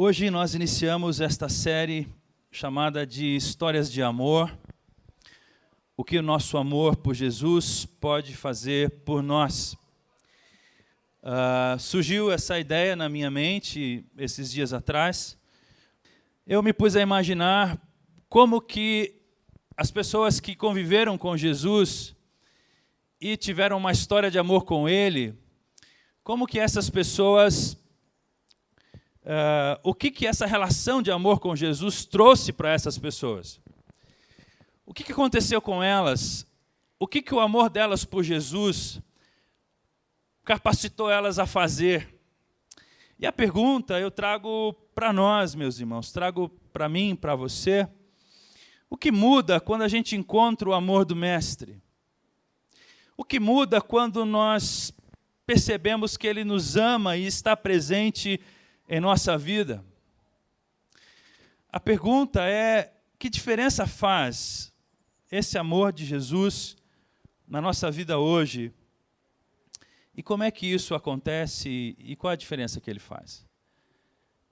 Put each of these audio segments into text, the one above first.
Hoje nós iniciamos esta série chamada de Histórias de Amor, o que o nosso amor por Jesus pode fazer por nós. Surgiu essa ideia na minha mente esses dias atrás. Eu me pus a imaginar como que as pessoas que conviveram com Jesus e tiveram uma história de amor com Ele, como que essas pessoas... o que essa relação de amor com Jesus trouxe para essas pessoas? O que aconteceu com elas? O que o amor delas por Jesus capacitou elas a fazer? E a pergunta eu trago para nós, meus irmãos, trago para mim, para você. O que muda quando a gente encontra o amor do Mestre? O que muda quando nós percebemos que Ele nos ama e está presente em nossa vida? A pergunta é: que diferença faz esse amor de Jesus na nossa vida hoje? E como é que isso acontece e qual a diferença que ele faz?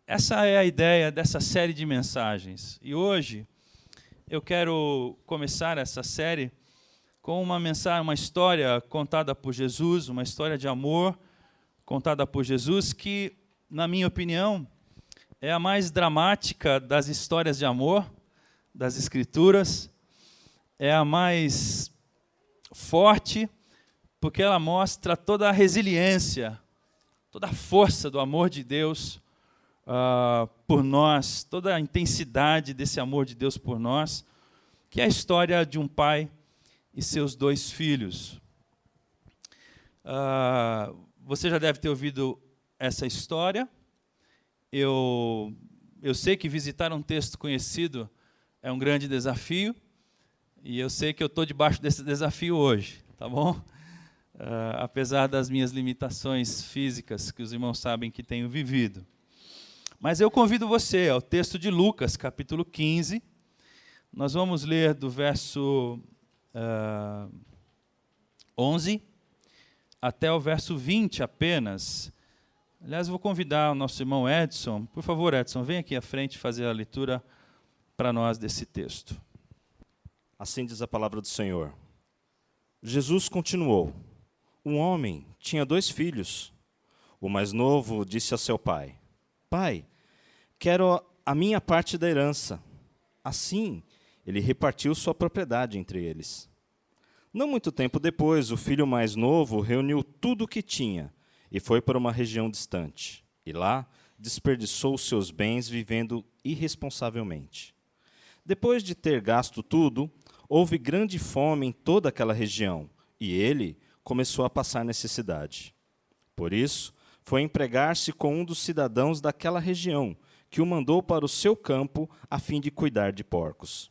Essa é a ideia dessa série de mensagens. E hoje eu quero começar essa série com uma mensagem, uma história contada por Jesus, uma história de amor contada por Jesus que, na minha opinião, é a mais dramática das histórias de amor das Escrituras, é a mais forte, porque ela mostra toda a resiliência, toda a força do amor de Deus por nós, toda a intensidade desse amor de Deus por nós, que é a história de um pai e seus dois filhos. Você já deve ter ouvido essa história. Eu sei que visitar um texto conhecido é um grande desafio, e eu sei que eu estou debaixo desse desafio hoje, tá bom? Apesar das minhas limitações físicas, que os irmãos sabem que tenho vivido. Mas eu convido você ao texto de Lucas, capítulo 15. Nós vamos ler do verso 11 até o verso 20 apenas. Aliás, eu vou convidar o nosso irmão Edson. Por favor, Edson, vem aqui à frente fazer a leitura para nós desse texto. Assim diz a palavra do Senhor. Jesus continuou. Um homem tinha 2 filhos. O mais novo disse a seu pai: Pai, quero a minha parte da herança. Assim, ele repartiu sua propriedade entre eles. Não muito tempo depois, o filho mais novo reuniu tudo o que tinha e foi para uma região distante. E lá desperdiçou seus bens vivendo irresponsavelmente. Depois de ter gasto tudo, houve grande fome em toda aquela região, e ele começou a passar necessidade. Por isso, foi empregar-se com um dos cidadãos daquela região, que o mandou para o seu campo a fim de cuidar de porcos.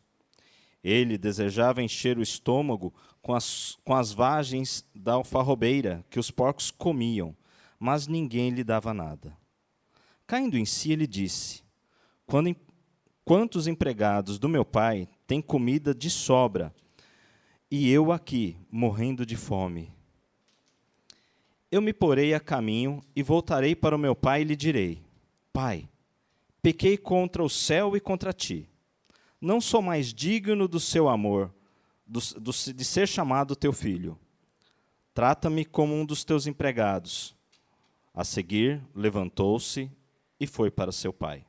Ele desejava encher o estômago com as vagens da alfarrobeira que os porcos comiam, mas ninguém lhe dava nada. Caindo em si, ele disse: Quantos empregados do meu pai têm comida de sobra, e eu aqui, morrendo de fome? Eu me porei a caminho e voltarei para o meu pai e lhe direi: Pai, pequei contra o céu e contra ti. Não sou mais digno do seu amor, de ser chamado teu filho. Trata-me como um dos teus empregados. A seguir, levantou-se e foi para seu pai.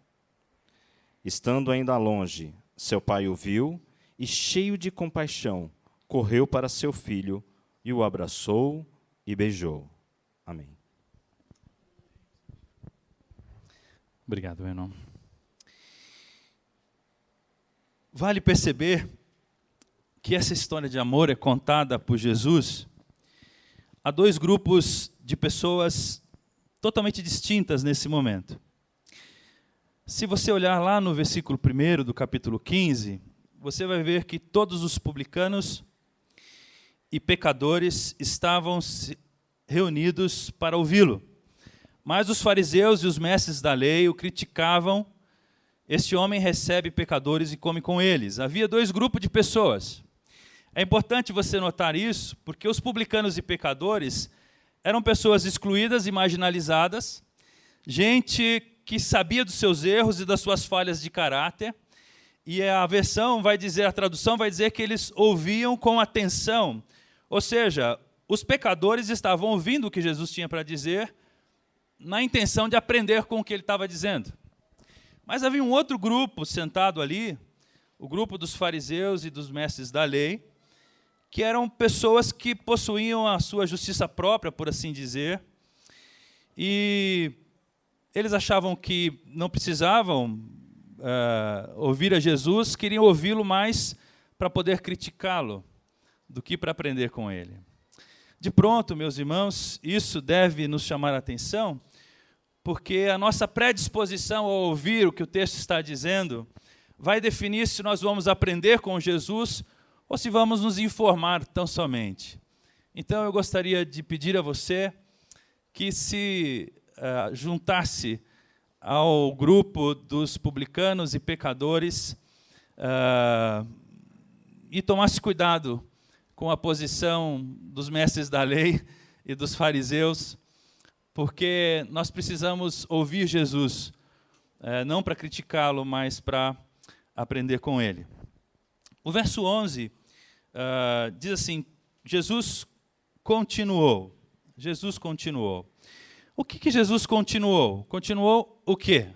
Estando ainda longe, seu pai o viu e, cheio de compaixão, correu para seu filho e o abraçou e beijou. Amém. Obrigado, meu irmão. Vale perceber que essa história de amor é contada por Jesus a 2 grupos de pessoas totalmente distintas nesse momento. Se você olhar lá no versículo 1 do capítulo 15, você vai ver que todos os publicanos e pecadores estavam reunidos para ouvi-lo. Mas os fariseus e os mestres da lei o criticavam. Este homem recebe pecadores e come com eles. Havia 2 grupos de pessoas. É importante você notar isso, porque os publicanos e pecadores eram pessoas excluídas e marginalizadas, gente que sabia dos seus erros e das suas falhas de caráter, e a versão vai dizer, a tradução vai dizer que eles ouviam com atenção. Ou seja, os pecadores estavam ouvindo o que Jesus tinha para dizer, na intenção de aprender com o que ele estava dizendo. Mas havia um outro grupo sentado ali, o grupo dos fariseus e dos mestres da lei, que eram pessoas que possuíam a sua justiça própria, por assim dizer, e eles achavam que não precisavam ouvir a Jesus, queriam ouvi-lo mais para poder criticá-lo do que para aprender com ele. De pronto, meus irmãos, isso deve nos chamar a atenção, porque a nossa predisposição a ouvir o que o texto está dizendo vai definir se nós vamos aprender com Jesus ou se vamos nos informar tão somente. Então, eu gostaria de pedir a você que se juntasse ao grupo dos publicanos e pecadores e tomasse cuidado com a posição dos mestres da lei e dos fariseus, porque nós precisamos ouvir Jesus, não para criticá-lo, mas para aprender com ele. O verso 11 diz assim, Jesus continuou. Jesus continuou. O que Jesus continuou? Continuou o quê?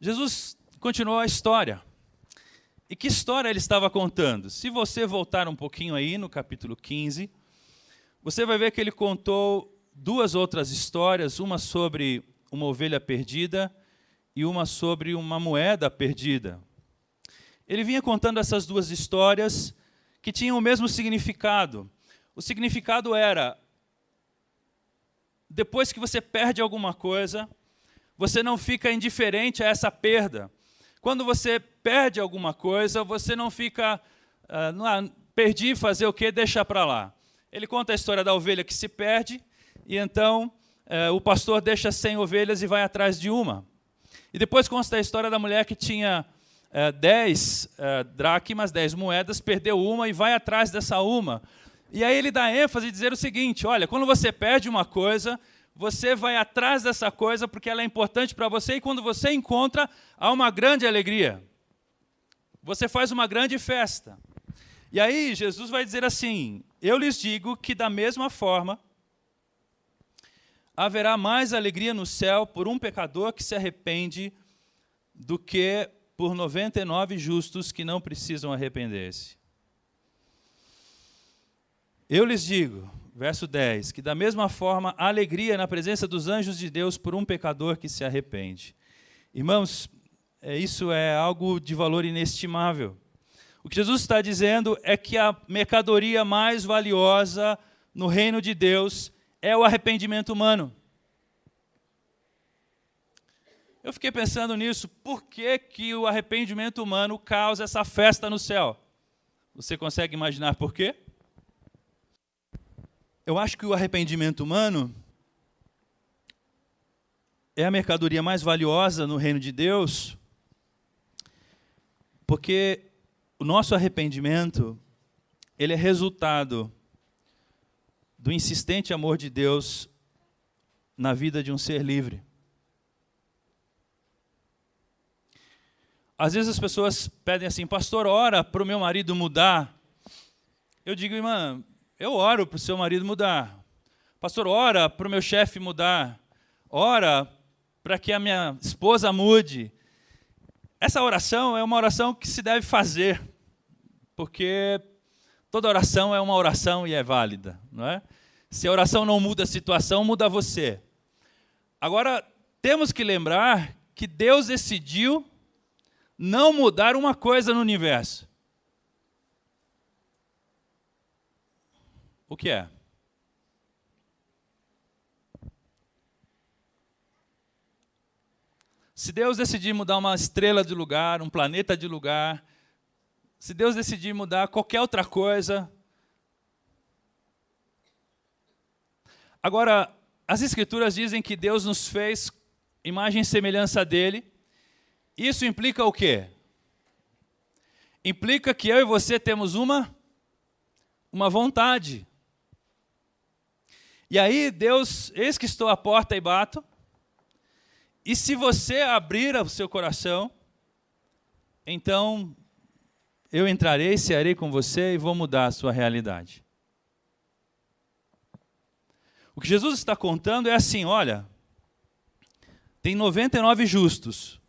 Jesus continuou a história. E que história ele estava contando? Se você voltar um pouquinho aí no capítulo 15, você vai ver que ele contou duas outras histórias, uma sobre uma ovelha perdida e uma sobre uma moeda perdida. Ele vinha contando essas duas histórias que tinham o mesmo significado. O significado era, depois que você perde alguma coisa, você não fica indiferente a essa perda. Quando você perde alguma coisa, você não fica, perdi, fazer o quê? Deixa para lá. Ele conta a história da ovelha que se perde, e então o pastor deixa 100 ovelhas e vai atrás de uma. E depois conta a história da mulher que tinha 10 dracmas, 10 moedas, perdeu uma e vai atrás dessa uma. E aí ele dá ênfase e dizer o seguinte, olha, quando você perde uma coisa, você vai atrás dessa coisa porque ela é importante para você, e quando você encontra, há uma grande alegria. Você faz uma grande festa. E aí Jesus vai dizer assim, eu lhes digo que da mesma forma, haverá mais alegria no céu por um pecador que se arrepende do que por 99 justos que não precisam arrepender-se. Eu lhes digo, verso 10, que da mesma forma há alegria na presença dos anjos de Deus por um pecador que se arrepende. Irmãos, isso é algo de valor inestimável. O que Jesus está dizendo é que a mercadoria mais valiosa no reino de Deus é o arrependimento humano. Eu fiquei pensando nisso, por que o arrependimento humano causa essa festa no céu? Você consegue imaginar por quê? Eu acho que o arrependimento humano é a mercadoria mais valiosa no reino de Deus, porque o nosso arrependimento, ele é resultado do insistente amor de Deus na vida de um ser livre. Às vezes as pessoas pedem assim, pastor, ora para o meu marido mudar. Eu digo, irmã, eu oro para o seu marido mudar. Pastor, ora para o meu chefe mudar. Ora para que a minha esposa mude. Essa oração é uma oração que se deve fazer, porque toda oração é uma oração e é válida, não é? Se a oração não muda a situação, muda você. Agora, temos que lembrar que Deus decidiu não mudar uma coisa no universo. O que é? Se Deus decidir mudar uma estrela de lugar, um planeta de lugar, se Deus decidir mudar qualquer outra coisa. Agora, as Escrituras dizem que Deus nos fez imagem e semelhança dele. Isso implica o quê? Implica que eu e você temos uma vontade. E aí, Deus, eis que estou à porta e bato, e se você abrir o seu coração, então eu entrarei, cearei com você e vou mudar a sua realidade. O que Jesus está contando é assim, olha, tem 99 justos.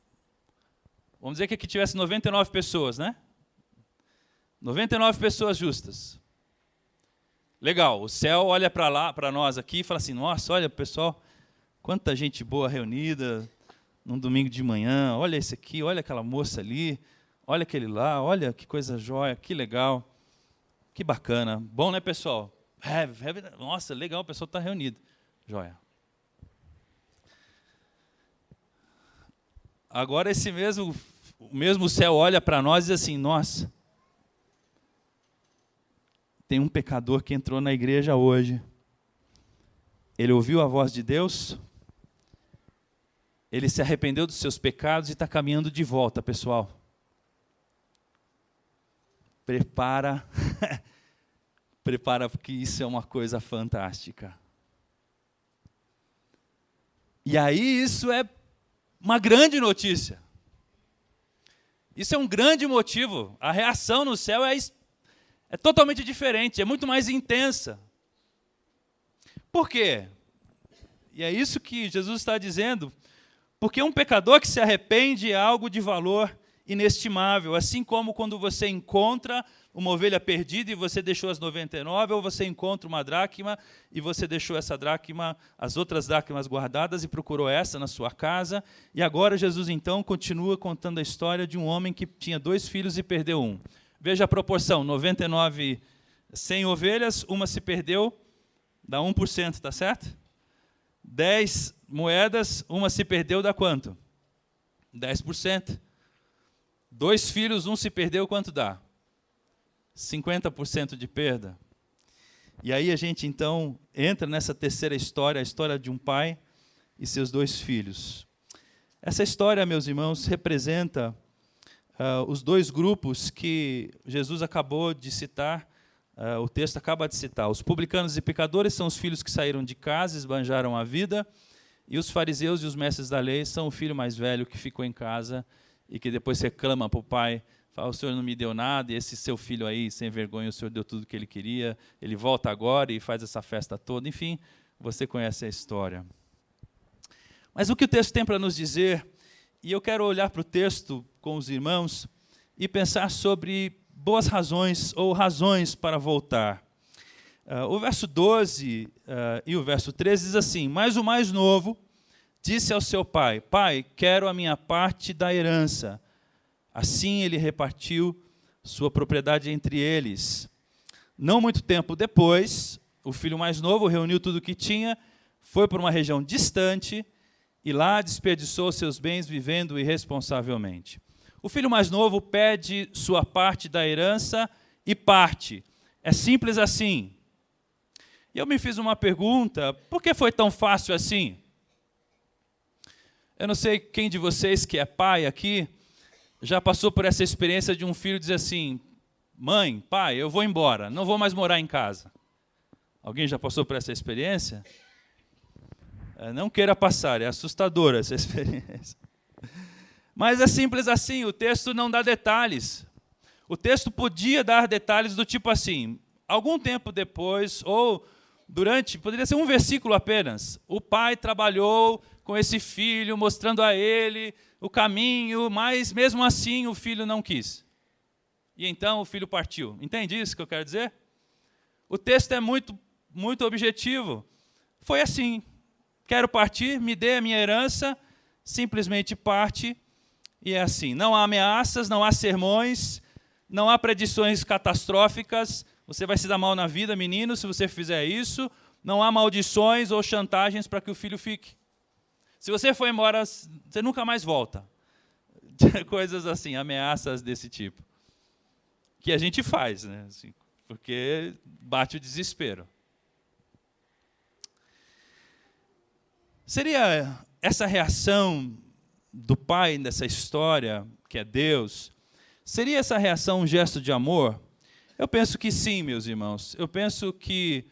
Vamos dizer que aqui tivesse 99 pessoas, né? 99 pessoas justas. Legal, o céu olha para lá, para nós aqui e fala assim, nossa, olha pessoal, quanta gente boa reunida num domingo de manhã, olha esse aqui, olha aquela moça ali, olha aquele lá, olha que coisa jóia, que legal, que bacana. Bom, né, pessoal? Nossa, legal, o pessoal está reunido. Jóia. Agora o mesmo céu olha para nós e diz assim, nossa, tem um pecador que entrou na igreja hoje. Ele ouviu a voz de Deus, ele se arrependeu dos seus pecados e está caminhando de volta, pessoal. Prepara, prepara porque isso é uma coisa fantástica. E aí isso é uma grande notícia. Isso é um grande motivo. A reação no céu é totalmente diferente, é muito mais intensa. Por quê? E é isso que Jesus está dizendo. Porque um pecador que se arrepende é algo de valor inestimável. Assim como quando você encontra uma ovelha perdida e você deixou as 99, ou você encontra uma dracma e você deixou essa dracma, as outras dracmas guardadas e procurou essa na sua casa. E agora Jesus então continua contando a história de um homem que tinha 2 filhos e perdeu um. Veja a proporção, 99, 100 ovelhas, uma se perdeu, dá 1%, tá certo? 10 moedas, uma se perdeu, dá quanto? 10%. 2 filhos, um se perdeu, quanto dá? 50% de perda. E aí a gente então entra nessa terceira história, a história de um pai e seus 2 filhos. Essa história, meus irmãos, representa os 2 grupos que Jesus acabou de citar, o texto acaba de citar. Os publicanos e pecadores são os filhos que saíram de casa, esbanjaram a vida, e os fariseus e os mestres da lei são o filho mais velho que ficou em casa e que depois reclama para o pai, fala, o senhor não me deu nada, e esse seu filho aí, sem vergonha, o senhor deu tudo o que ele queria, ele volta agora e faz essa festa toda. Enfim, você conhece a história. Mas o que o texto tem para nos dizer, e eu quero olhar para o texto com os irmãos e pensar sobre boas razões ou razões para voltar. O verso 12 e o verso 13 diz assim, mas o mais novo disse ao seu pai, pai, quero a minha parte da herança. Assim ele repartiu sua propriedade entre eles. Não muito tempo depois, o filho mais novo reuniu tudo o que tinha, foi para uma região distante e lá desperdiçou seus bens vivendo irresponsavelmente. O filho mais novo pede sua parte da herança e parte. É simples assim. E eu me fiz uma pergunta, por que foi tão fácil assim? Eu não sei quem de vocês que é pai aqui já passou por essa experiência de um filho dizer assim, mãe, pai, eu vou embora, não vou mais morar em casa. Alguém já passou por essa experiência? Não queira passar, é assustadora essa experiência. Mas é simples assim, o texto não dá detalhes. O texto podia dar detalhes do tipo assim, algum tempo depois, ou poderia ser um versículo apenas, o pai trabalhou com esse filho, mostrando a ele o caminho, mas mesmo assim o filho não quis. E então o filho partiu. Entende isso que eu quero dizer? O texto é muito, muito objetivo. Foi assim, quero partir, me dê a minha herança, simplesmente parte. E é assim, não há ameaças, não há sermões, não há predições catastróficas, você vai se dar mal na vida, menino, se você fizer isso, não há maldições ou chantagens para que o filho fique. Se você for embora, você nunca mais volta. Coisas assim, ameaças desse tipo. Que a gente faz, né? Assim, porque bate o desespero. Seria essa reação do pai dessa história, que é Deus, seria essa reação um gesto de amor? Eu penso que sim, meus irmãos. Eu penso que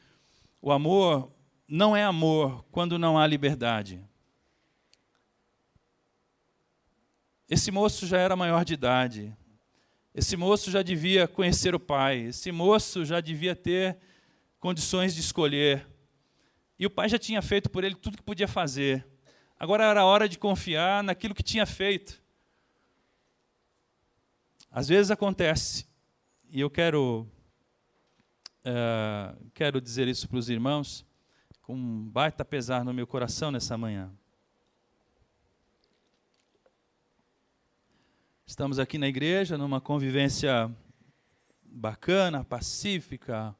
o amor não é amor quando não há liberdade. Esse moço já era maior de idade. Esse moço já devia conhecer o pai. Esse moço já devia ter condições de escolher. E o pai já tinha feito por ele tudo que podia fazer. Agora era a hora de confiar naquilo que tinha feito. Às vezes acontece, e eu quero dizer isso para os irmãos, com um baita pesar no meu coração nessa manhã. Estamos aqui na igreja, numa convivência bacana, pacífica,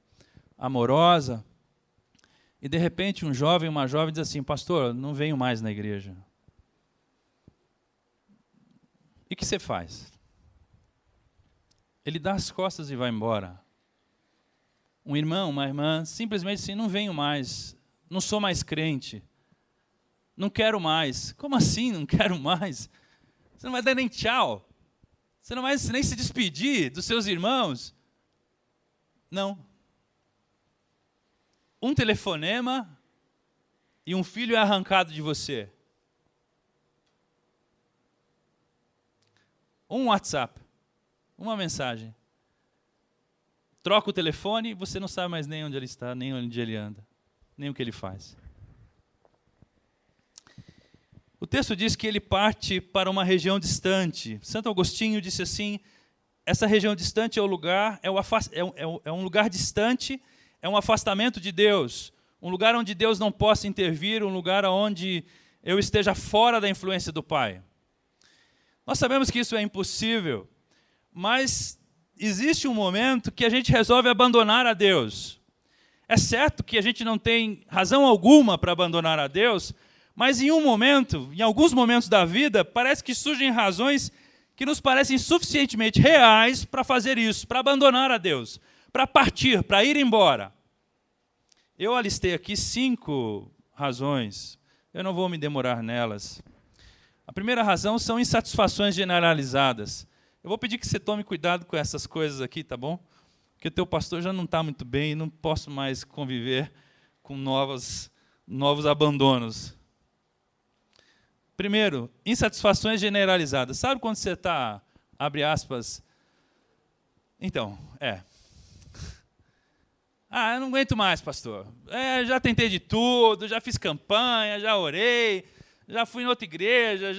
amorosa, e de repente um jovem, uma jovem diz assim: pastor, não venho mais na igreja. E o que você faz? Ele dá as costas e vai embora. Um irmão, uma irmã, simplesmente assim: não venho mais, não sou mais crente, não quero mais. Como assim não quero mais? Você não vai dar nem tchau. Você não vai nem se despedir dos seus irmãos? Não. Um telefonema e um filho é arrancado de você. Um WhatsApp, uma mensagem. Troca o telefone e você não sabe mais nem onde ele está, nem onde ele anda, nem o que ele faz. O texto diz que ele parte para uma região distante. Santo Agostinho disse assim: essa região distante é o lugar, é um lugar distante, é um afastamento de Deus, um lugar onde Deus não possa intervir, um lugar onde eu esteja fora da influência do Pai. Nós sabemos que isso é impossível, mas existe um momento que a gente resolve abandonar a Deus. É certo que a gente não tem razão alguma para abandonar a Deus, mas em alguns momentos da vida, parece que surgem razões que nos parecem suficientemente reais para fazer isso, para abandonar a Deus, para partir, para ir embora. Eu alistei aqui 5 razões, eu não vou me demorar nelas. A primeira razão são insatisfações generalizadas. Eu vou pedir que você tome cuidado com essas coisas aqui, tá bom? Porque o teu pastor já não está muito bem e não posso mais conviver com novos abandonos. Primeiro, insatisfações generalizadas. Sabe quando você está, abre aspas, então, eu não aguento mais, pastor. Já tentei de tudo, já fiz campanha, já orei, já fui em outra igreja,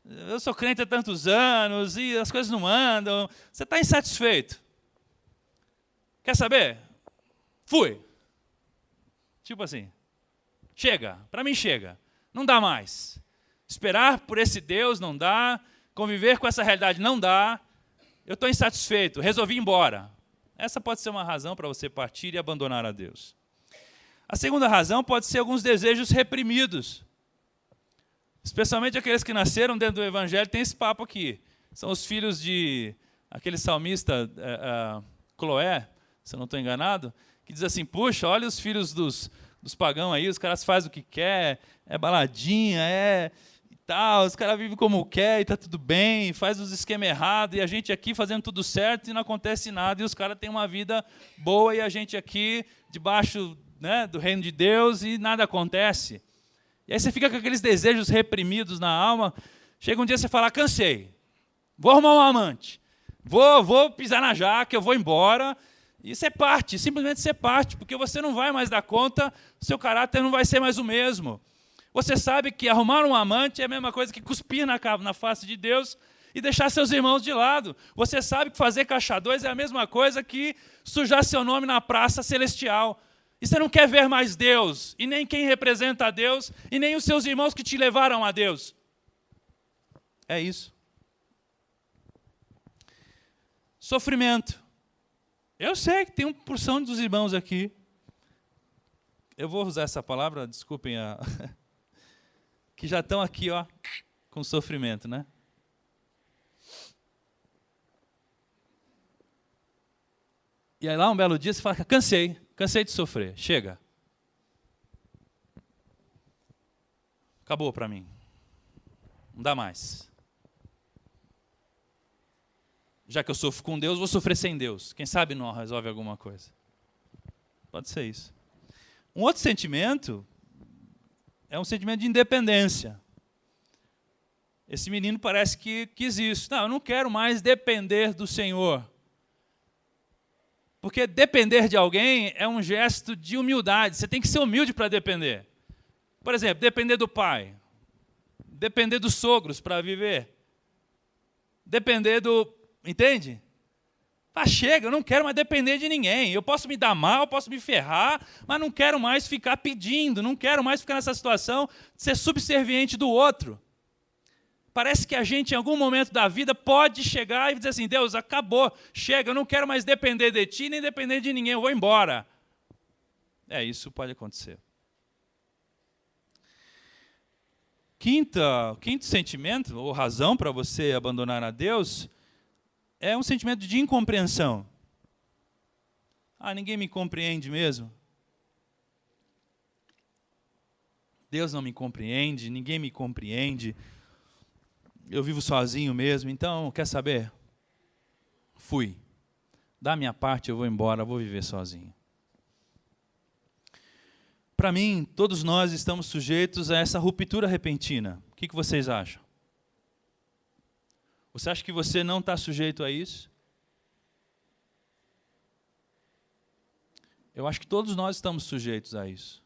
eu sou crente há tantos anos e as coisas não andam. Você está insatisfeito? Quer saber? Fui. Tipo assim, chega, para mim chega, não dá mais. Esperar por esse Deus não dá, conviver com essa realidade não dá, eu estou insatisfeito, resolvi ir embora. Essa pode ser uma razão para você partir e abandonar a Deus. A segunda razão pode ser alguns desejos reprimidos. Especialmente aqueles que nasceram dentro do Evangelho, tem esse papo aqui. São os filhos de aquele salmista, Cloé, se eu não estou enganado, que diz assim: puxa, olha os filhos dos pagãos aí, os caras fazem o que quer, é baladinha, e tal, os caras vivem como quer e está tudo bem, faz os esquemas errados, e a gente aqui fazendo tudo certo e não acontece nada, e os caras têm uma vida boa e a gente aqui debaixo, né, do reino de Deus e nada acontece. E aí você fica com aqueles desejos reprimidos na alma, chega um dia você fala: cansei, vou arrumar um amante, vou pisar na jaca, eu vou embora. E você parte, simplesmente você parte, porque você não vai mais dar conta, seu caráter não vai ser mais o mesmo. Você sabe que arrumar um amante é a mesma coisa que cuspir na face de Deus e deixar seus irmãos de lado. Você sabe que fazer caixa 2 é a mesma coisa que sujar seu nome na praça celestial. E você não quer ver mais Deus, e nem quem representa a Deus, e nem os seus irmãos que te levaram a Deus. É isso. Sofrimento. Eu sei que tem uma porção dos irmãos aqui. Eu vou usar essa palavra, desculpem, que já estão aqui, com sofrimento, né? E aí lá um belo dia você fala: cansei de sofrer, chega. Acabou para mim. Não dá mais. Já que eu sofro com Deus, vou sofrer sem Deus. Quem sabe não resolve alguma coisa. Pode ser isso. Um outro sentimento é um sentimento de independência. Esse menino parece que quis isso. Não, eu não quero mais depender do Senhor. Porque depender de alguém é um gesto de humildade. Você tem que ser humilde para depender. Por exemplo, depender do pai. Depender dos sogros para viver. Depender do... Entende? Ah, chega, eu não quero mais depender de ninguém. Eu posso me dar mal, eu posso me ferrar, mas não quero mais ficar pedindo, não quero mais ficar nessa situação de ser subserviente do outro. Parece que a gente, em algum momento da vida, pode chegar e dizer assim, Deus, acabou, chega, eu não quero mais depender de ti, nem depender de ninguém, eu vou embora. Isso pode acontecer. Quinto sentimento, ou razão para você abandonar a Deus, é um sentimento de incompreensão. Ninguém me compreende mesmo. Deus não me compreende, ninguém me compreende. Eu vivo sozinho mesmo, então, quer saber? Fui. Da minha parte, eu vou embora, eu vou viver sozinho. Para mim, todos nós estamos sujeitos a essa ruptura repentina. O que vocês acham? Você acha que você não está sujeito a isso? Eu acho que todos nós estamos sujeitos a isso.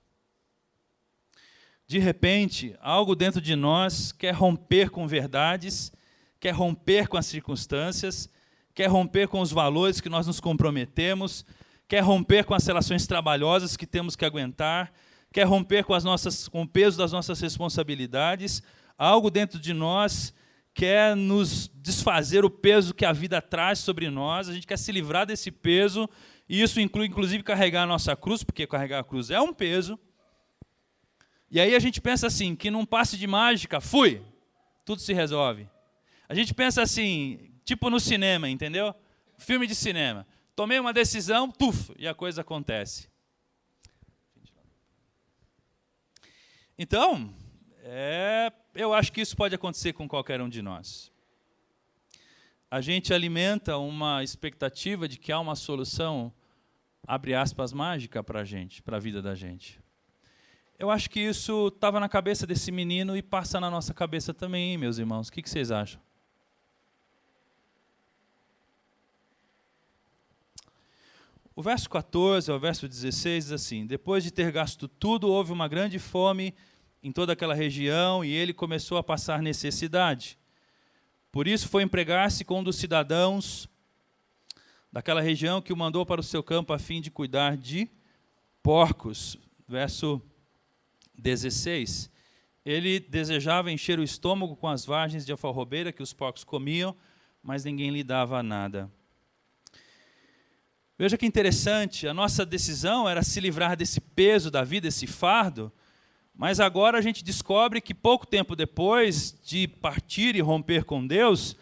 De repente, algo dentro de nós quer romper com verdades, quer romper com as circunstâncias, quer romper com os valores que nós nos comprometemos, quer romper com as relações trabalhosas que temos que aguentar, quer romper com o peso das nossas responsabilidades. Algo dentro de nós quer nos desfazer o peso que a vida traz sobre nós, a gente quer se livrar desse peso, e isso inclui, inclusive, carregar a nossa cruz, porque carregar a cruz é um peso. E aí a gente pensa assim, que num passe de mágica, tudo se resolve. A gente pensa assim, tipo no cinema, entendeu? Filme de cinema. Tomei uma decisão, e a coisa acontece. Então, eu acho que isso pode acontecer com qualquer um de nós. A gente alimenta uma expectativa de que há uma solução, abre aspas, mágica para a gente, para a vida da gente. Eu acho que isso estava na cabeça desse menino e passa na nossa cabeça também, meus irmãos. O que vocês acham? O verso 14 ao verso 16 diz assim, depois de ter gasto tudo, houve uma grande fome em toda aquela região e ele começou a passar necessidade. Por isso foi empregar-se com um dos cidadãos daquela região que o mandou para o seu campo a fim de cuidar de porcos. Verso 16. Ele desejava encher o estômago com as vagens de alfarrobeira que os porcos comiam, mas ninguém lhe dava nada. Veja que interessante, a nossa decisão era se livrar desse peso da vida, esse fardo, mas agora a gente descobre que pouco tempo depois de partir e romper com Deus,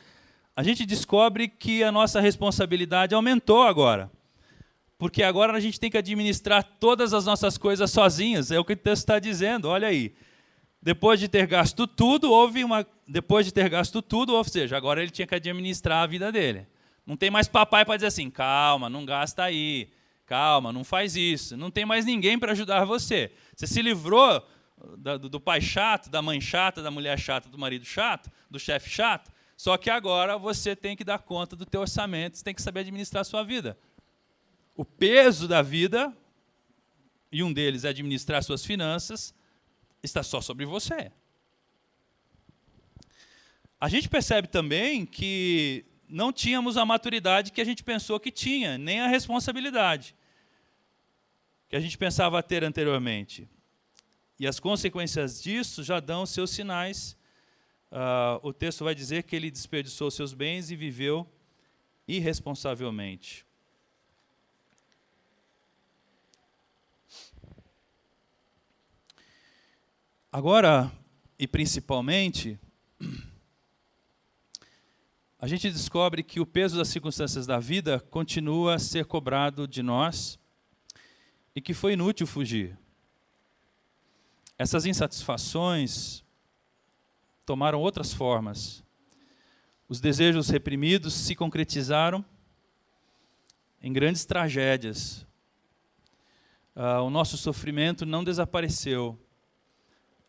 a gente descobre que a nossa responsabilidade aumentou agora. Porque agora a gente tem que administrar todas as nossas coisas sozinhos, é o que o texto está dizendo, olha aí. Depois de ter gasto tudo, ou seja, agora ele tinha que administrar a vida dele. Não tem mais papai para dizer assim, calma, não gasta aí, calma, não faz isso. Não tem mais ninguém para ajudar você. Você se livrou do pai chato, da mãe chata, da mulher chata, do marido chato, do chefe chato, só que agora você tem que dar conta do teu orçamento, você tem que saber administrar a sua vida. O peso da vida, e um deles é administrar suas finanças, está só sobre você. A gente percebe também que não tínhamos a maturidade que a gente pensou que tinha, nem a responsabilidade que a gente pensava ter anteriormente. E as consequências disso já dão seus sinais. O texto vai dizer que ele desperdiçou seus bens e viveu irresponsavelmente. Agora, e principalmente, a gente descobre que o peso das circunstâncias da vida continua a ser cobrado de nós e que foi inútil fugir. Essas insatisfações tomaram outras formas. Os desejos reprimidos se concretizaram em grandes tragédias. O nosso sofrimento não desapareceu.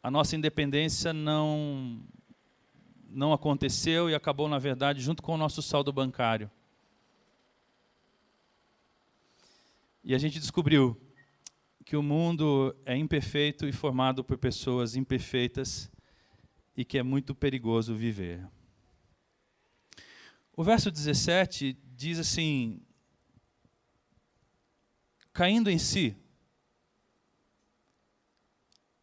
A nossa independência não aconteceu e acabou, na verdade, junto com o nosso saldo bancário. E a gente descobriu que o mundo é imperfeito e formado por pessoas imperfeitas e que é muito perigoso viver. O verso 17 diz assim: caindo em si,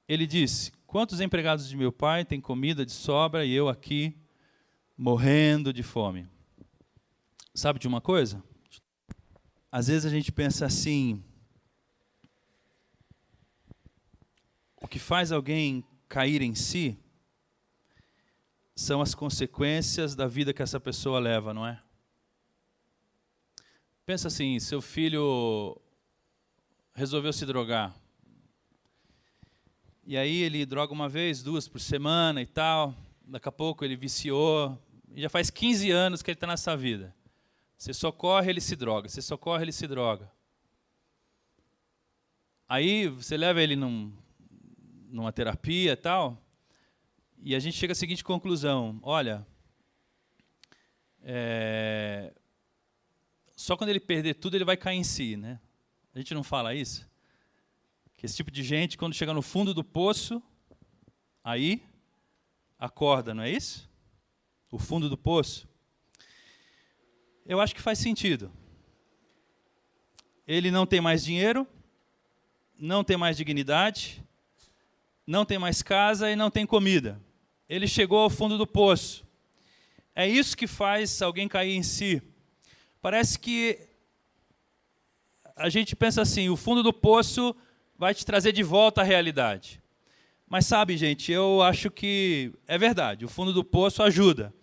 ele disse: quantos empregados de meu pai têm comida de sobra e eu aqui morrendo de fome? Sabe de uma coisa? Às vezes a gente pensa assim: o que faz alguém cair em si são as consequências da vida que essa pessoa leva, não é? Pensa assim, seu filho resolveu se drogar. E aí ele droga uma vez, 2 por semana e tal. Daqui a pouco ele viciou. E já faz 15 anos que ele está nessa vida. Você socorre, ele se droga. Você socorre, ele se droga. Aí você leva ele numa terapia e tal. E a gente chega à seguinte conclusão: olha, só quando ele perder tudo ele vai cair em si, né? A gente não fala isso? Que esse tipo de gente, quando chega no fundo do poço, aí acorda, não é isso? O fundo do poço. Eu acho que faz sentido. Ele não tem mais dinheiro, não tem mais dignidade, não tem mais casa e não tem comida. Ele chegou ao fundo do poço. É isso que faz alguém cair em si. Parece que a gente pensa assim: o fundo do poço vai te trazer de volta à realidade. Mas sabe, gente, eu acho que é verdade, o fundo do poço ajuda.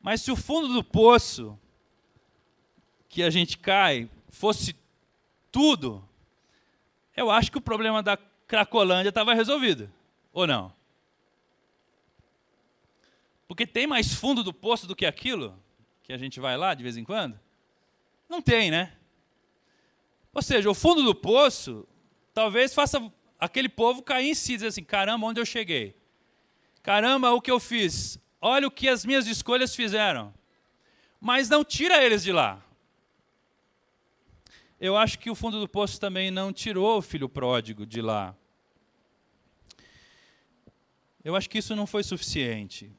Mas se o fundo do poço que a gente cai fosse tudo, eu acho que o problema da Cracolândia estava resolvido, ou não? Porque tem mais fundo do poço do que aquilo que a gente vai lá de vez em quando? Não tem, né? Ou seja, o fundo do poço talvez faça aquele povo cair em si e dizer assim: caramba, onde eu cheguei? Caramba, o que eu fiz? Olha o que as minhas escolhas fizeram. Mas não tira eles de lá. Eu acho que o fundo do poço também não tirou o filho pródigo de lá. Eu acho que isso não foi suficiente.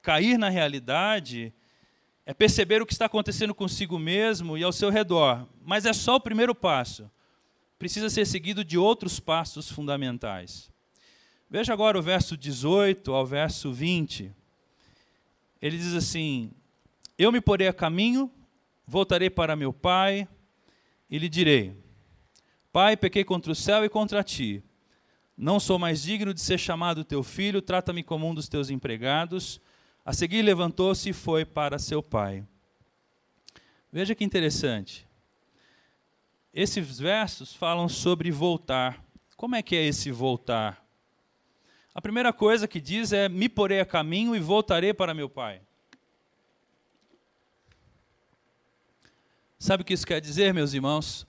Cair na realidade é perceber o que está acontecendo consigo mesmo e ao seu redor. Mas é só o primeiro passo. Precisa ser seguido de outros passos fundamentais. Veja agora o verso 18 ao verso 20. Ele diz assim: eu me porei a caminho, voltarei para meu pai e lhe direi: Pai, pequei contra o céu e contra ti. Não sou mais digno de ser chamado teu filho, trata-me como um dos teus empregados. A seguir levantou-se e foi para seu pai. Veja que interessante. Esses versos falam sobre voltar. Como é que é esse voltar? A primeira coisa que diz é: me porei a caminho e voltarei para meu pai. Sabe o que isso quer dizer, meus irmãos?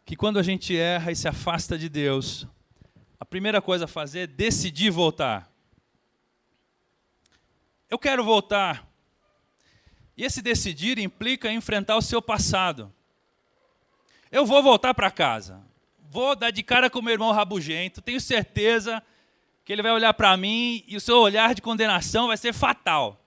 Que quando a gente erra e se afasta de Deus, a primeira coisa a fazer é decidir voltar. Eu quero voltar. E esse decidir implica enfrentar o seu passado. Eu vou voltar para casa. Vou dar de cara com o meu irmão rabugento. Tenho certeza que ele vai olhar para mim e o seu olhar de condenação vai ser fatal.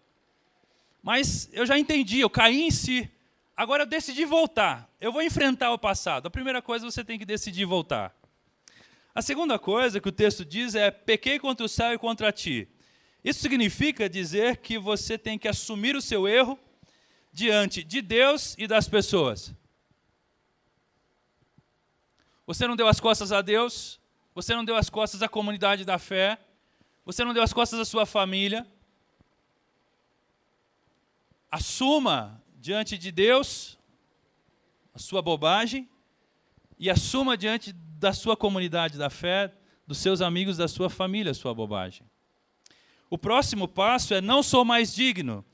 Mas eu já entendi, eu caí em si. Agora eu decidi voltar. Eu vou enfrentar o passado. A primeira coisa, você tem que decidir voltar. A segunda coisa que o texto diz é: pequei contra o céu e contra ti. Isso significa dizer que você tem que assumir o seu erro diante de Deus e das pessoas. Você não deu as costas a Deus, você não deu as costas à comunidade da fé, você não deu as costas à sua família. Assuma diante de Deus a sua bobagem e assuma diante da sua comunidade da fé, dos seus amigos, da sua família, a sua bobagem. O próximo passo é: não sou mais digno.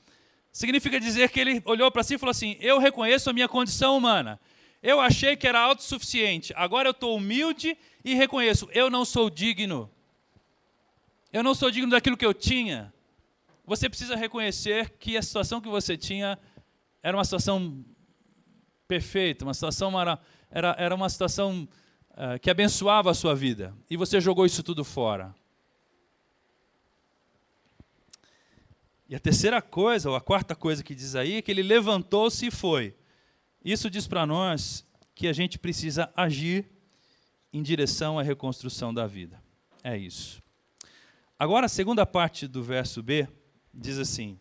Significa dizer que ele olhou para si e falou assim: eu reconheço a minha condição humana. Eu achei que era autossuficiente. Agora eu estou humilde e reconheço, eu não sou digno. Eu não sou digno daquilo que eu tinha. Você precisa reconhecer que a situação que você tinha era uma situação perfeita, uma situação era uma situação que abençoava a sua vida. E você jogou isso tudo fora. E a terceira coisa, ou a quarta coisa que diz aí, é que ele levantou-se e foi. Isso diz para nós que a gente precisa agir em direção à reconstrução da vida. É isso. Agora, a segunda parte do verso B diz assim,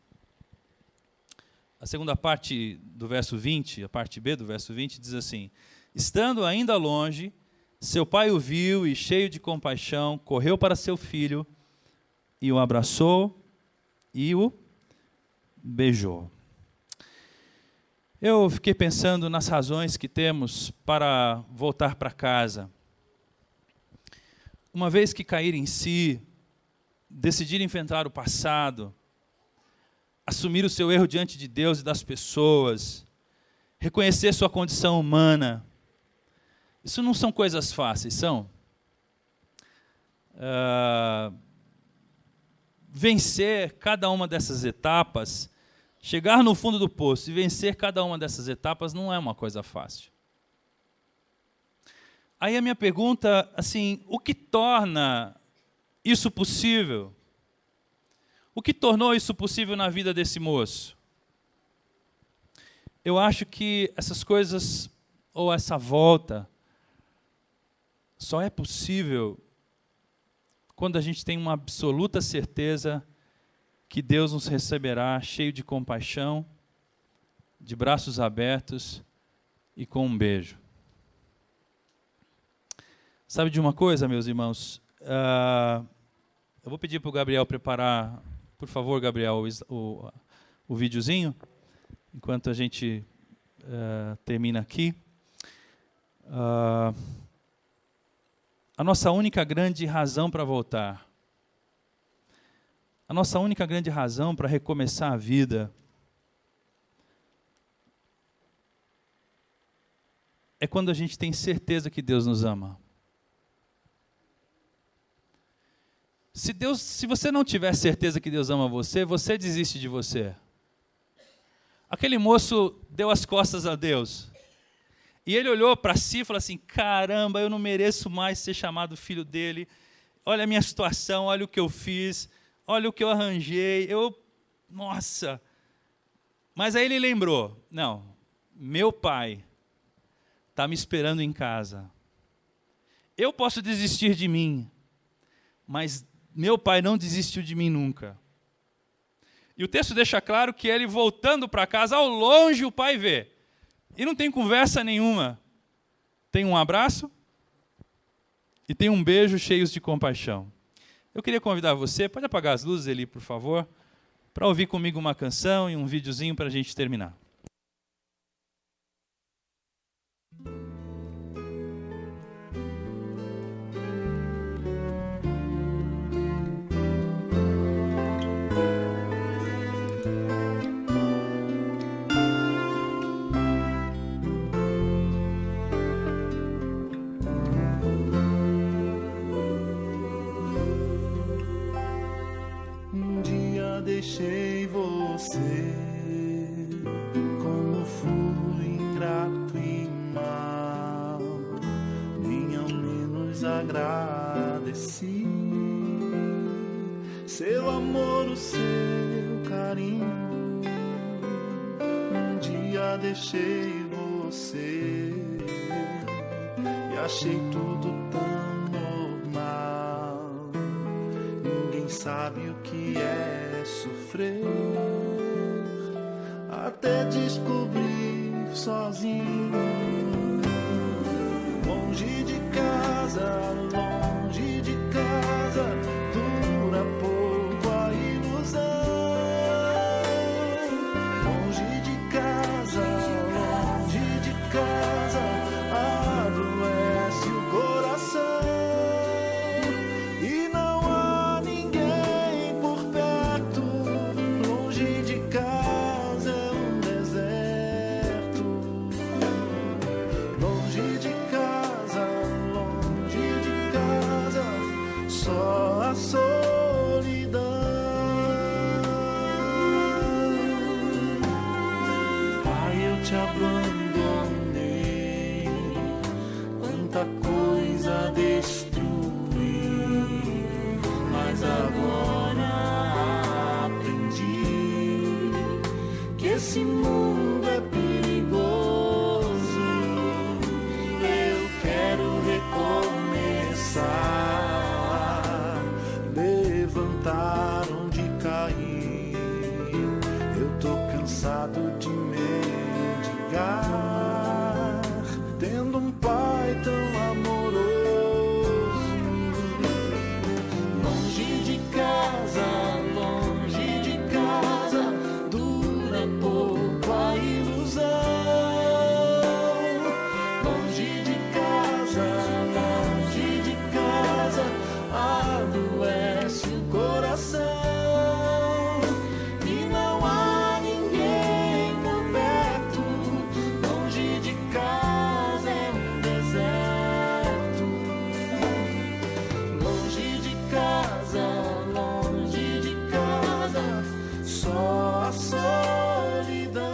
a segunda parte do verso 20, a parte B do verso 20, diz assim, estando ainda longe, seu pai o viu e, cheio de compaixão, correu para seu filho e o abraçou e o beijou. Eu fiquei pensando nas razões que temos para voltar para casa. Uma vez que cair em si, decidir enfrentar o passado, assumir o seu erro diante de Deus e das pessoas, reconhecer sua condição humana, isso não são coisas fáceis, são? Vencer cada uma dessas etapas, chegar no fundo do poço e vencer cada uma dessas etapas não é uma coisa fácil. Aí a minha pergunta, assim, o que torna isso possível? O que tornou isso possível na vida desse moço? Eu acho que essas coisas, ou essa volta, só é possível quando a gente tem uma absoluta certeza que Deus nos receberá cheio de compaixão, de braços abertos e com um beijo. Sabe de uma coisa, meus irmãos? Eu vou pedir para o Gabriel preparar, por favor, Gabriel, o videozinho, enquanto a gente termina aqui. A nossa única grande razão para voltar, a nossa única grande razão para recomeçar a vida é quando a gente tem certeza que Deus nos ama. Se você não tiver certeza que Deus ama você, você desiste de você. Aquele moço deu as costas a Deus. E ele olhou para si e falou assim, caramba, eu não mereço mais ser chamado filho dele. Olha a minha situação, olha o que eu fiz, olha o que eu arranjei. Nossa. Mas aí ele lembrou, não, meu pai está me esperando em casa. Eu posso desistir de mim, mas meu pai não desistiu de mim nunca. E o texto deixa claro que ele, voltando para casa, ao longe o pai vê. E não tem conversa nenhuma. Tem um abraço e tem um beijo cheios de compaixão. Eu queria convidar você, pode apagar as luzes, Eli, por favor, para ouvir comigo uma canção e um videozinho para a gente terminar. Deixei você, como fui ingrato e mal, nem ao menos agradeci seu amor, o seu carinho. Um dia deixei você e achei tudo tão normal. Ninguém sabe o que é sofrer, até descobrir sozinho. Longe de casa, dura pouco a ilusão. Longe de casa, adoece o coração. E não há ninguém por perto. Longe de casa é um deserto. te abandonei, quanta coisa destruí, mas agora aprendi que esse mundo é perigoso. Eu quero recomeçar, levantar onde caí. Eu tô cansado de mendigar, tendo um pai tão amoroso. Longe de casa, dura pouco a ilusão. Longe de casa, adoece o coração. E não há ninguém por perto. Longe de casa é um deserto. Longe de casa, só a solidão.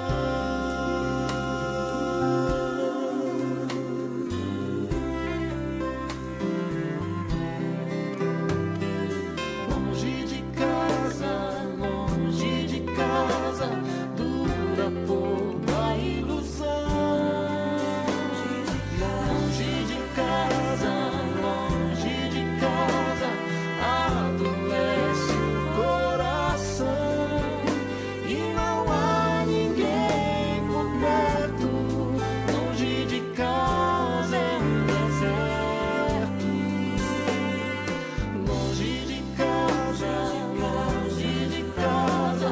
Longe de casa, dura pouco a ilusão. Longe de casa, adoece o coração. E não há ninguém por perto. Longe de casa é um deserto. Longe de casa,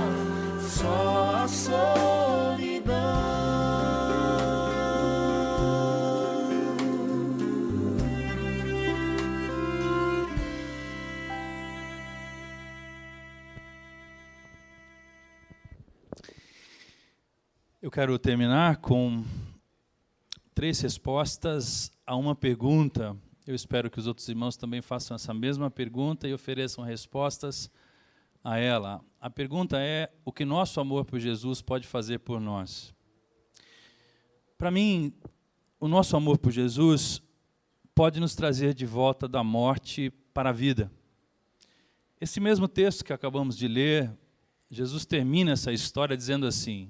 só a solidão. Eu quero terminar com 3 respostas a uma pergunta. Eu espero que os outros irmãos também façam essa mesma pergunta e ofereçam respostas a ela. A pergunta é: o que nosso amor por Jesus pode fazer por nós? Para mim, o nosso amor por Jesus pode nos trazer de volta da morte para a vida. Esse mesmo texto que acabamos de ler, Jesus termina essa história dizendo assim: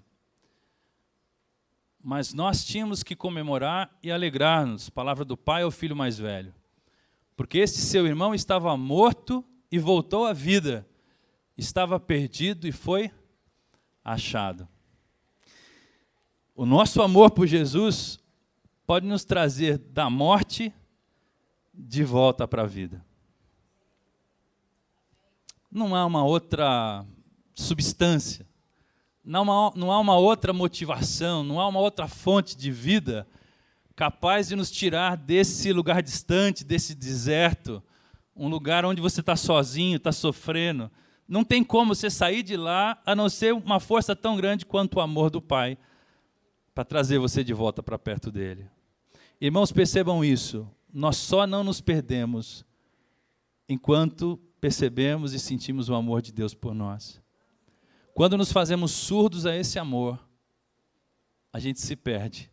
mas nós tínhamos que comemorar e alegrar-nos, palavra do pai ao filho mais velho, porque este seu irmão estava morto e voltou à vida, estava perdido e foi achado. O nosso amor por Jesus pode nos trazer da morte de volta para a vida. Não há uma outra substância, não há uma outra motivação, não há uma outra fonte de vida capaz de nos tirar desse lugar distante, desse deserto, um lugar onde você está sozinho, está sofrendo. Não tem como você sair de lá, a não ser uma força tão grande quanto o amor do Pai, para trazer você de volta para perto dele. Irmãos, percebam isso. Nós só não nos perdemos enquanto percebemos e sentimos o amor de Deus por nós. Quando nos fazemos surdos a esse amor, a gente se perde.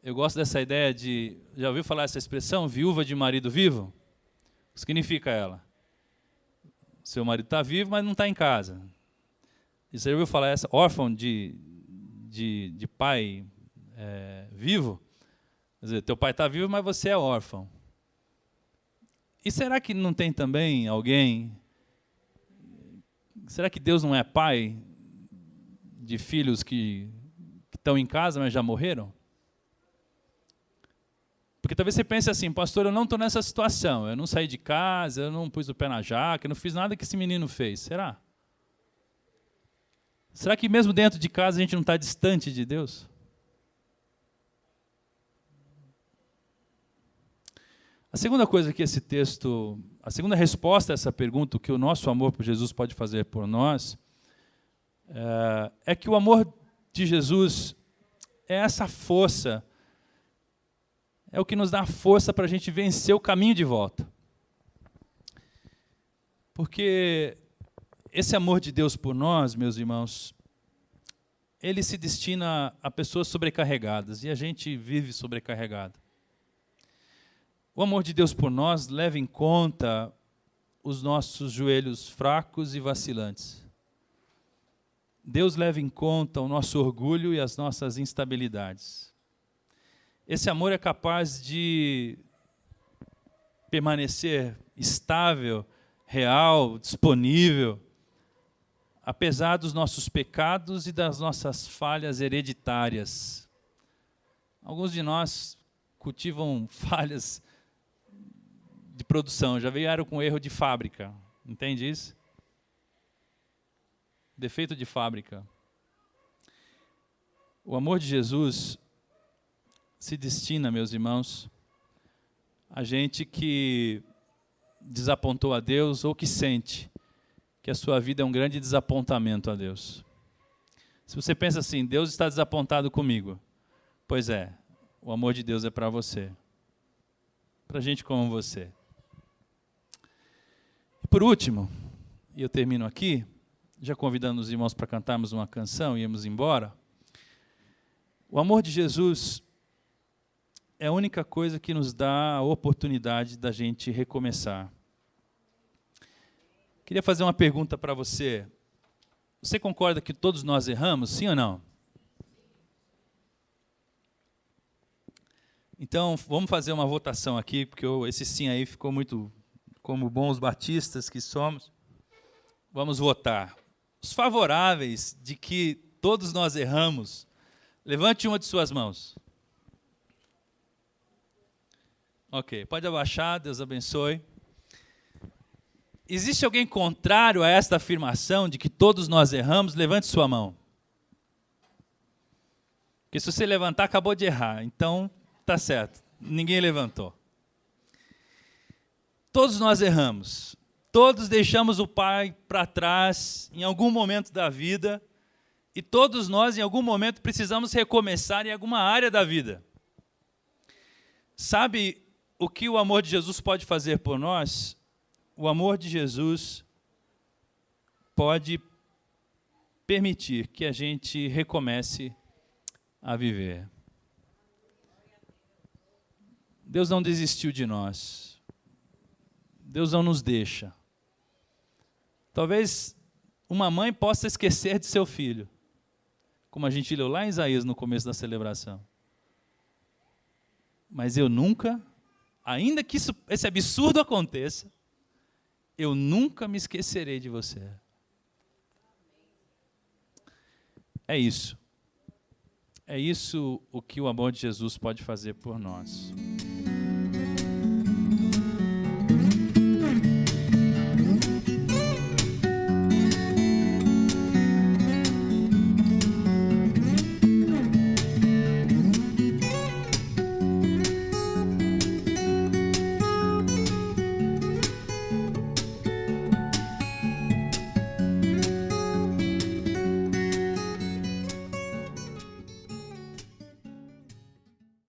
Eu gosto dessa ideia de... Já ouviu falar essa expressão? Viúva de marido vivo? O que significa ela? Seu marido está vivo, mas não está em casa. E você já ouviu falar essa? Órfão de pai vivo? Quer dizer, teu pai está vivo, mas você é órfão. E será que não tem também alguém... Será que Deus não é pai de filhos que estão em casa, mas já morreram? Porque talvez você pense assim: pastor, eu não estou nessa situação, eu não saí de casa, eu não pus o pé na jaca, eu não fiz nada que esse menino fez. Será? Será que mesmo dentro de casa a gente não está distante de Deus? A segunda coisa que esse texto, a segunda resposta a essa pergunta, o que o nosso amor por Jesus pode fazer por nós, é que o amor de Jesus é essa força, é o que nos dá força para a gente vencer o caminho de volta. Porque esse amor de Deus por nós, meus irmãos, ele se destina a pessoas sobrecarregadas, e a gente vive sobrecarregado. O amor de Deus por nós leva em conta os nossos joelhos fracos e vacilantes. Deus leva em conta o nosso orgulho e as nossas instabilidades. Esse amor é capaz de permanecer estável, real, disponível, apesar dos nossos pecados e das nossas falhas hereditárias. Alguns de nós cultivam falhas de produção, já vieram com erro de fábrica, entende isso? Defeito de fábrica. O amor de Jesus se destina, meus irmãos, a gente que desapontou a Deus ou que sente que a sua vida é um grande desapontamento a Deus. Se você pensa assim, Deus está desapontado comigo, pois é, o amor de Deus é para você, para gente como você. E por último, e eu termino aqui, já convidando os irmãos para cantarmos uma canção e irmos embora, o amor de Jesus é a única coisa que nos dá a oportunidade da gente recomeçar. Queria fazer uma pergunta para você. Você concorda que todos nós erramos, sim ou não? Então, vamos fazer uma votação aqui, porque esse sim aí ficou muito, como bons batistas que somos. Vamos votar. Os favoráveis de que todos nós erramos, levante uma de suas mãos. Ok, pode abaixar, Deus abençoe. Existe alguém contrário a esta afirmação de que todos nós erramos? Levante sua mão. Porque se você levantar, acabou de errar. Então, tá certo. Ninguém levantou. Todos nós erramos. Todos deixamos o Pai para trás em algum momento da vida. E todos nós, em algum momento, precisamos recomeçar em alguma área da vida. Sabe o que o amor de Jesus pode fazer por nós? O amor de Jesus pode permitir que a gente recomece a viver. Deus não desistiu de nós. Deus não nos deixa. Talvez uma mãe possa esquecer de seu filho, como a gente leu lá em Isaías no começo da celebração. Mas eu nunca, ainda que esse absurdo aconteça, eu nunca me esquecerei de você. É isso. É isso o que o amor de Jesus pode fazer por nós.